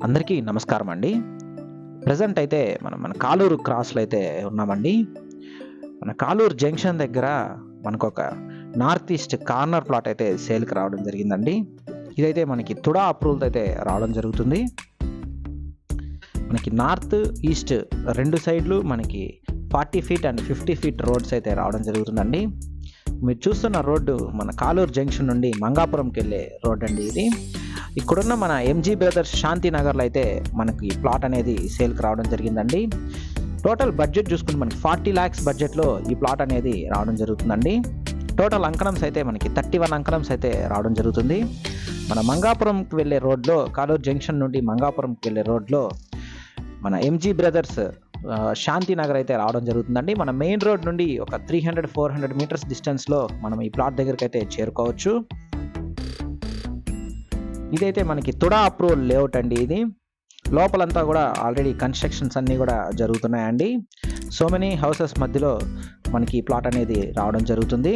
అందరికీ నమస్కారం అండి. ప్రెజెంట్ అయితే మన కాలూరు క్రాస్‌లో అయితే ఉన్నామండి. మన కాలూరు జంక్షన్ దగ్గర మనకొక నార్త్ ఈస్ట్ కార్నర్ ప్లాట్ అయితే సేల్‌కి రావడం జరిగిందండి. ఇదైతే మనకి తుడా అప్రూవల్‌తో అయితే రావడం జరుగుతుంది. మనకి నార్త్, ఈస్ట్ 2 సైడ్‌లు మనకి 40 ఫీట్ అండ్ 50 ఫీట్ రోడ్స్ అయితే రావడం జరుగుతుందండి. మీరు చూస్తున్న రోడ్డు మన కాలూరు జంక్షన్ నుండి మంగాపురంకెళ్ళే రోడ్ అండి ఇది. ఇక్కడున్న మన ఎంజీ బ్రదర్స్ శాంతి నగర్లో అయితే మనకి ప్లాట్ అనేది సేల్కి రావడం జరిగిందండి. టోటల్ బడ్జెట్ చూసుకుంటే మనకి 40 lakhs బడ్జెట్లో ఈ ప్లాట్ అనేది రావడం జరుగుతుందండి. టోటల్ అంకణమ్స్ అయితే మనకి 31 అంకణమ్స్ అయితే రావడం జరుగుతుంది. మన మంగాపురంకి వెళ్ళే రోడ్లో, కాలూరు జంక్షన్ నుండి మంగాపురంకి వెళ్ళే రోడ్లో మన ఎంజీ బ్రదర్స్ శాంతి నగర్ అయితే రావడం జరుగుతుందండి. మన మెయిన్ రోడ్ నుండి ఒక 300-400 మీటర్స్ డిస్టెన్స్లో మనం ఈ ప్లాట్ దగ్గరికి అయితే చేరుకోవచ్చు. ఇదైతే మనకి తుడా అప్రూవల్ లేఅవుట్ అండి. ఇది లోపలంతా కూడా ఆల్రెడీ కన్స్ట్రక్షన్స్ అన్నీ కూడా జరుగుతున్నాయండి. సో మెనీ హౌసెస్ మధ్యలో మనకి ప్లాట్ అనేది రావడం జరుగుతుంది.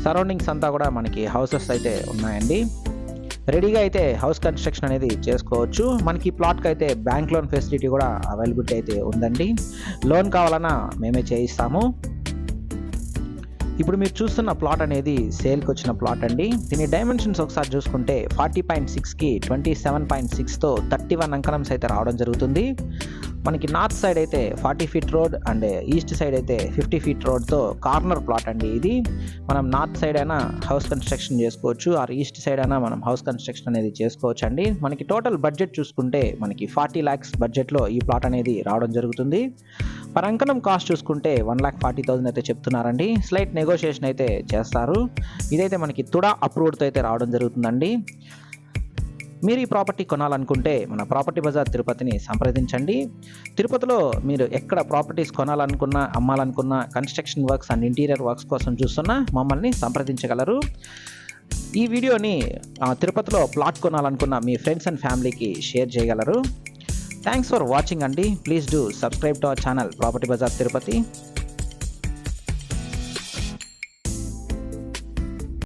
సరౌండింగ్స్ అంతా కూడా మనకి హౌసెస్ అయితే ఉన్నాయండి. రెడీగా అయితే హౌస్ కన్స్ట్రక్షన్ అనేది చేసుకోవచ్చు. మనకి ప్లాట్కి అయితే బ్యాంక్ లోన్ ఫెసిలిటీ కూడా అవైలబిలిటీ అయితే ఉందండి. లోన్ కావాలన్నా మేమే చేయిస్తాము. ఇప్పుడు మీరు చూస్తున్న ప్లాట్ అనేది సేల్కి వచ్చిన ప్లాట్ అండి. దీని డైమెన్షన్స్ ఒకసారి చూసుకుంటే 40.6కి 27.6తో 31 అంకణమ్స్ అయితే రావడం జరుగుతుంది. మనకి నార్త్ సైడ్ అయితే 40 feet road and east side అయితే 50 ఫీట్ రోడ్తో కార్నర్ ప్లాట్ అండి ఇది. మనం నార్త్ సైడ్ అయినా హౌస్ కన్స్ట్రక్షన్ చేసుకోవచ్చు, ఆర్ ఈస్ట్ సైడ్ అయినా మనం హౌస్ కన్స్ట్రక్షన్ అనేది చేసుకోవచ్చు అండి. మనకి టోటల్ బడ్జెట్ చూసుకుంటే మనకి 40 lakhs బడ్జెట్లో ఈ ప్లాట్ అనేది రావడం జరుగుతుంది. పర్ అంకణం కాస్ట్ చూసుకుంటే 1,40,000 అయితే చెప్తున్నారండి. స్లైట్ నెగోషియేషన్ అయితే చేస్తారు. ఇదైతే మనకి తుడా అప్రూవ్డ్తో అయితే రావడం జరుగుతుందండి. మీరు ఈ ప్రాపర్టీ కొనాలనుకుంటే మన ప్రాపర్టీ బజార్ తిరుపతిని సంప్రదించండి. తిరుపతిలో మీరు ఎక్కడ ప్రాపర్టీస్ కొనాలనుకున్నా, అమ్మాలనుకున్నా, construction works and interior works కోసం చూస్తున్నా మమ్మల్ని సంప్రదించగలరు. ఈ వీడియోని తిరుపతిలో ప్లాట్ కొనాలనుకున్న మీ ఫ్రెండ్స్ అండ్ ఫ్యామిలీకి షేర్ చేయగలరు. థ్యాంక్స్ ఫర్ వాచింగ్ అండి. Please do subscribe to our channel property Bazaar Tirupati.